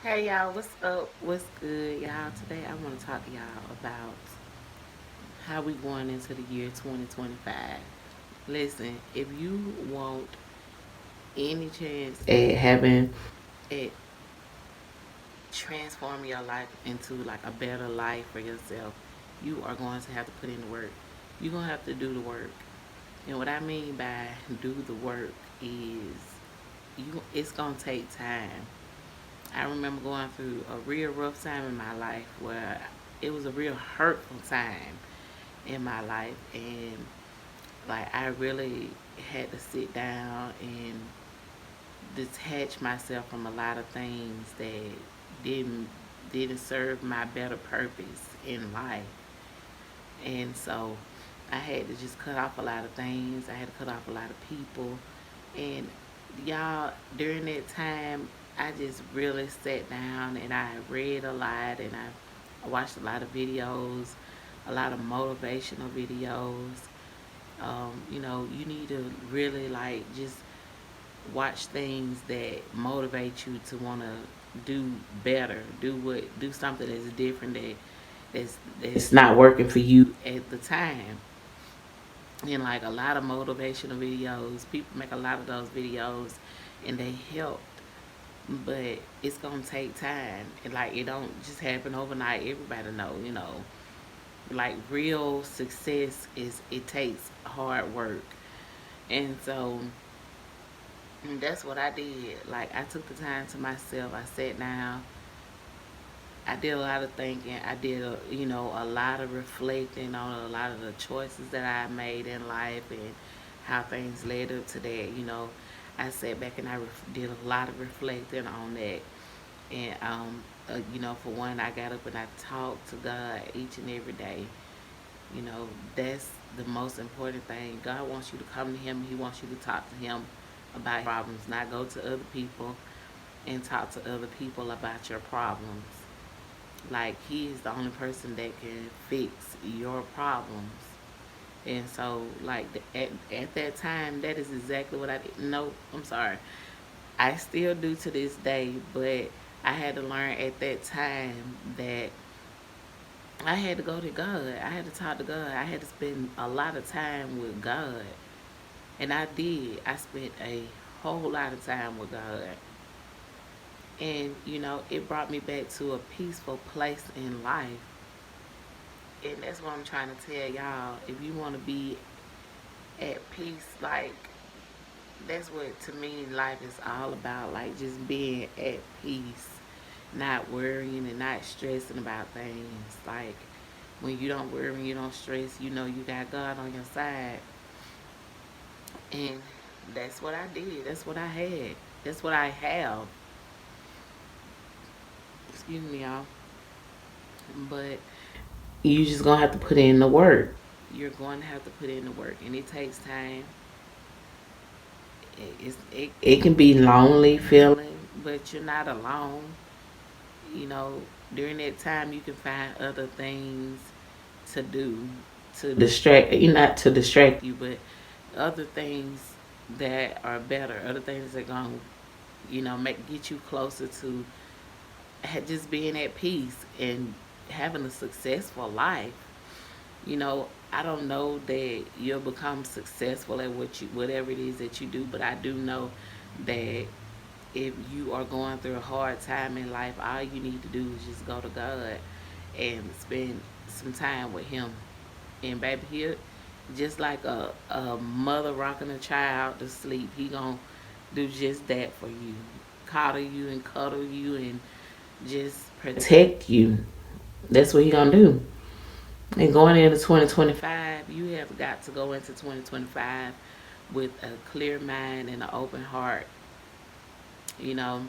Hey y'all, what's up? What's good, y'all? Today I want to talk to y'all about how we going into the year 2025. Listen, if you want any chance at having it transform your life into like a better life for yourself, you are going to have to put in the work. You're gonna have to do the work. And what I mean by do the work is it's gonna take time. I remember going through a real rough time in my life where it was a real hurtful time in my life, and like I really had to sit down and detach myself from a lot of things that didn't didn't serve my better purpose in life. And so I had to just cut off a lot of things. I had to cut off a lot of people. And y'all, during that time, I just really sat down and I read a lot, and I watched a lot of videos, a lot of motivational videos. You need to really like just watch things that motivate you to want to do better, do something that's different, that's not working for you at the time. And like a lot of motivational videos, people make a lot of those videos, and they help, but it's gonna take time. And like it don't just happen overnight. Everybody know, like real success is it takes hard work. And so that's what I did. Like I took the time to myself. I sat down. I did a lot of thinking. I did a lot of reflecting on a lot of the choices that I made in life and how things led up to that. I sat back and I did a lot of reflecting on that. And for one, I got up and I talked to God each and every day. You know, that's the most important thing. God wants you to come to Him. He wants you to talk to Him about your problems, not go to other people and talk to other people about your problems. Like He is the only person that can fix your problems. And so, like at that time, that is exactly what I did. No, I'm sorry. I still do to this day, but I had to learn at that time that I had to go to God. I had to talk to God. I had to spend a lot of time with God. And I did. I spent a whole lot of time with God. And, it brought me back to a peaceful place in life. And that's what I'm trying to tell y'all. If you want to be at peace, like, that's what to me life is all about. Like, just being at peace, not worrying and not stressing about things. Like, when you don't worry and you don't stress, you got God on your side. And that's what I did. That's what I had. That's what I have. Excuse me, y'all. But you just gonna have to put in the work. You're going to have to put in the work, and it takes time. It can be lonely feeling, but you're not alone. You know, during that time, you can find other things to do to distract you, not to distract you, but other things that are better, other things that gonna make get you closer to just being at peace and having a successful life. I don't know that you'll become successful at whatever it is that you do, but I do know that if you are going through a hard time in life, all you need to do is just go to God and spend some time with Him. And baby, He'll just like a mother rocking a child to sleep. He gonna do just that for you, coddle you and cuddle you and just protect you. That's what He gonna do. And going into 2025, you have got to go into 2025 with a clear mind and an open heart. You know,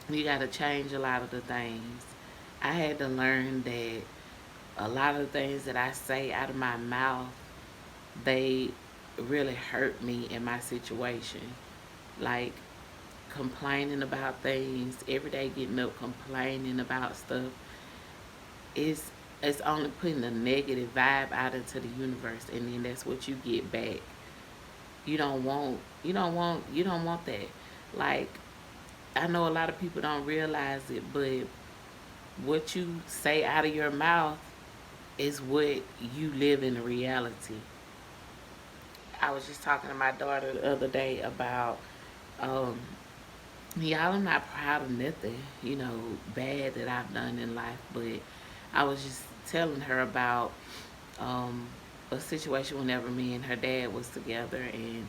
you got to change a lot of the things. I had to learn that a lot of the things that I say out of my mouth, they really hurt me in my situation. Like complaining about things, every day getting up complaining about stuff. It's it's only putting a negative vibe out into the universe, and then that's what you get back. You don't want that. Like I know a lot of people don't realize it, but what you say out of your mouth is what you live in reality. I was just talking to my daughter the other day about, um, y'all, I'm not proud of nothing, bad that I've done in life, but I was just telling her about a situation whenever me and her dad was together, and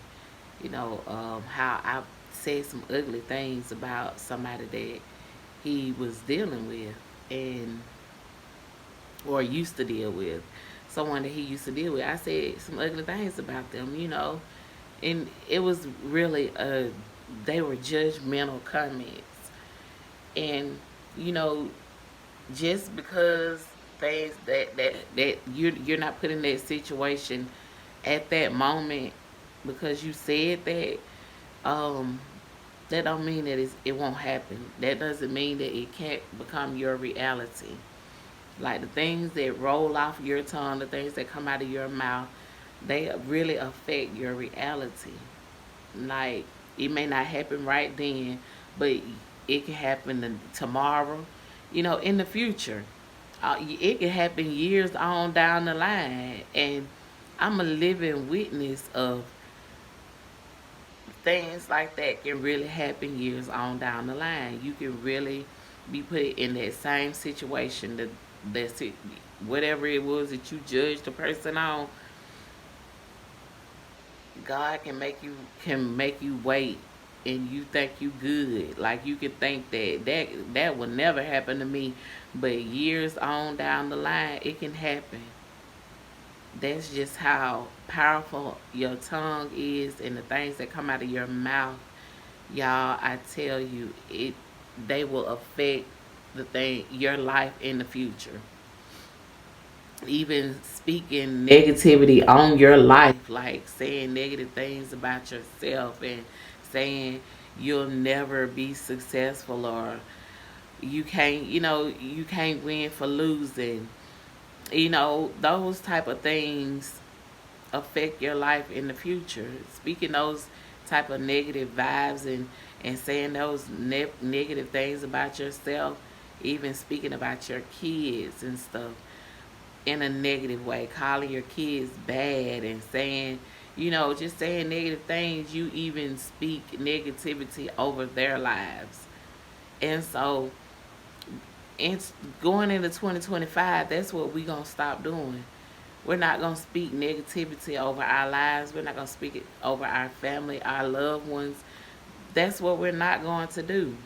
how I said some ugly things about somebody that he was dealing with, and or used to deal with, someone that he used to deal with. I said some ugly things about them, and it was really they were judgmental comments, and you know just because things that you're not put in that situation at that moment because you said that, um that don't mean that it won't happen. That doesn't mean that it can't become your reality. Like the things that roll off your tongue, the things that come out of your mouth, they really affect your reality. Like it may not happen right then, but it can happen tomorrow, in the future. It can happen years on down the line. And I'm a living witness of things like that can really happen years on down the line. You can really be put in that same situation, that's it, whatever it was that you judged the person on. God can make you wait, and you think you good. Like you can think that will never happen to me, but years on down the line, it can happen. That's just how powerful your tongue is, and the things that come out of your mouth, y'all. I tell you, they will affect your life in the future. Even speaking negativity on your life, like saying negative things about yourself, and saying you'll never be successful, or you can't win for losing. Those type of things affect your life in the future. Speaking those type of negative vibes, and saying those negative things about yourself, even speaking about your kids and stuff in a negative way, calling your kids bad, and saying, just saying negative things, you even speak negativity over their lives. And so, it's going into 2025, that's what we're going to stop doing. We're not going to speak negativity over our lives. We're not going to speak it over our family, our loved ones. That's what we're not going to do.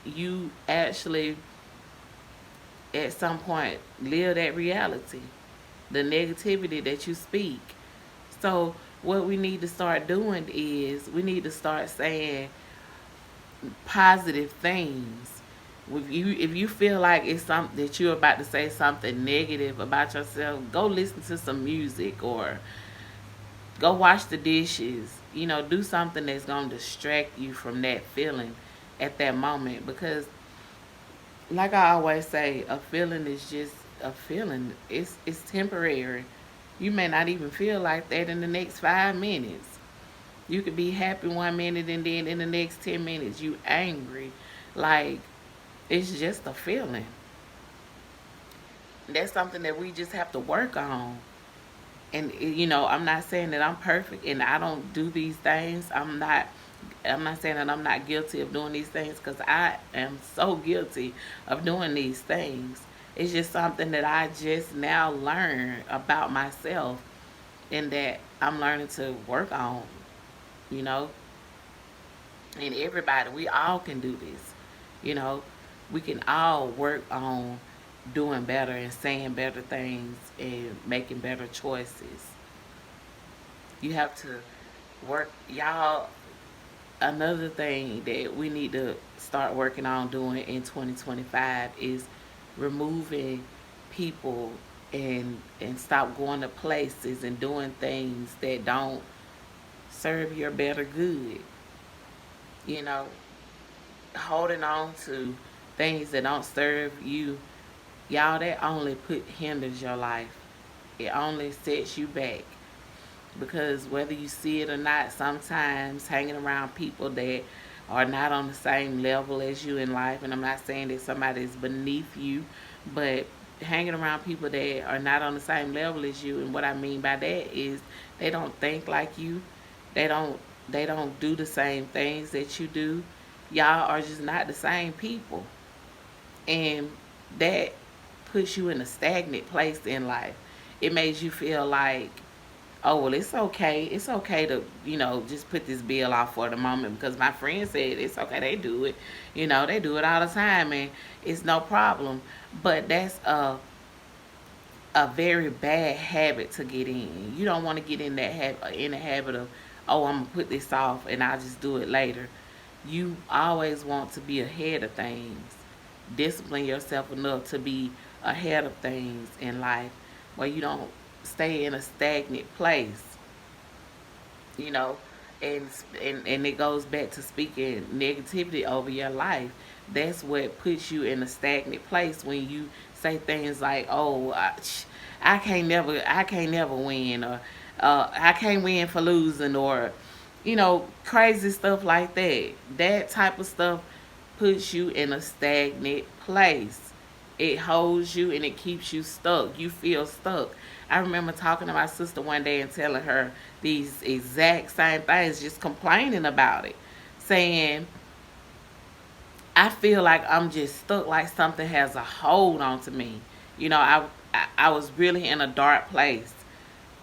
You actually, at some point, live that reality, the negativity that you speak. So, what we need to start doing is we need to start saying positive things. If you feel like it's something that you're about to say something negative about yourself, go listen to some music, or go wash the dishes. Do something that's gonna distract you from that feeling at that moment, because like I always say, a feeling is just a feeling. It's temporary. You may not even feel like that in the next 5 minutes. You could be happy 1 minute, and then in the next 10 minutes you angry. Like, it's just a feeling. That's something that we just have to work on. And I'm not saying that I'm perfect and I don't do these things. I'm not saying that I'm not guilty of doing these things, because I am so guilty of doing these things. It's just something that I just now learn about myself, and that I'm learning to work on, you know. And everybody, we all can do this. You know, we can all work on doing better and saying better things and making better choices. You have to work, y'all. Another thing that we need to start working on doing in 2025 is removing people, and stop going to places and doing things that don't serve your better good. You know, holding on to things that don't serve you, y'all, that only put hinders your life. It only sets you back, because whether you see it or not, sometimes hanging around people that are not on the same level as you in life. And I'm not saying that somebody is beneath you, but hanging around people that are not on the same level as you. And what I mean by that is they don't think like you. They don't they don't do the same things that you do. Y'all are just not the same people. And that puts you in a stagnant place in life. It makes you feel like, oh, well, it's okay. It's okay to, just put this bill off for the moment because my friend said it's okay. They do it. They do it all the time and it's no problem. But that's a very bad habit to get in. You don't want to get in that in the habit of, oh, I'm gonna put this off and I'll just do it later. You always want to be ahead of things. Discipline yourself enough to be ahead of things in life where you don't stay in a stagnant place, you know, and and it goes back to speaking negativity over your life. That's what puts you in a stagnant place when you say things like, "Oh, I can't never win," or "I can't win for losing," or crazy stuff like that. That type of stuff puts you in a stagnant place. It holds you and it keeps you stuck. You feel stuck. I remember talking to my sister one day and telling her these exact same things, just complaining about it, saying, I feel like I'm just stuck, like something has a hold onto me. I was really in a dark place.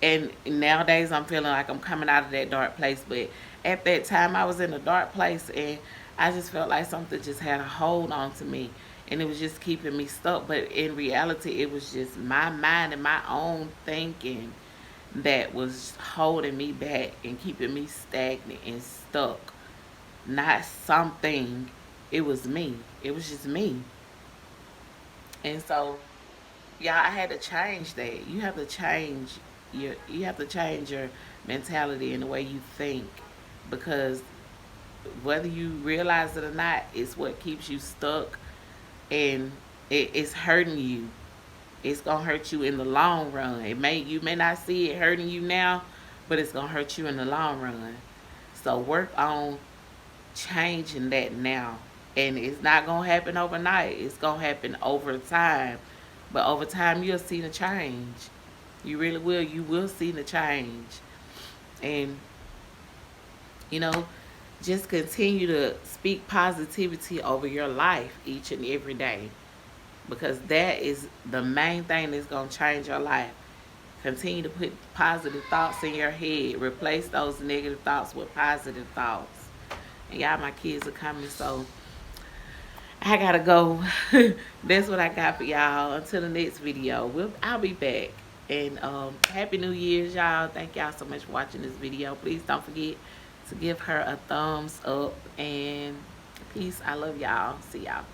And nowadays I'm feeling like I'm coming out of that dark place. But at that time I was in a dark place and I just felt like something just had a hold onto me. And it was just keeping me stuck. But in reality, it was just my mind and my own thinking that was holding me back and keeping me stagnant and stuck. Not something. It was me. It was just me. And so, yeah, I had to change that. You have to change your mentality and the way you think, because whether you realize it or not, it's what keeps you stuck, and it's hurting you. It's gonna hurt you in the long run. You may not see it hurting you now, but it's gonna hurt you in the long run. So work on changing that now. And it's not gonna happen overnight. It's gonna happen over time. But over time you'll see the change. You really will. You will see the change. And you know, just continue to speak positivity over your life each and every day, because that is the main thing that's going to change your life. Continue to put positive thoughts in your head. Replace those negative thoughts with positive thoughts. And y'all, my kids are coming, so I gotta go. That's what I got for y'all. Until the next video, I'll be back. And Happy New Year's, y'all. Thank y'all so much for watching this video. Please don't forget to give her a thumbs up. And peace. I love y'all. See y'all.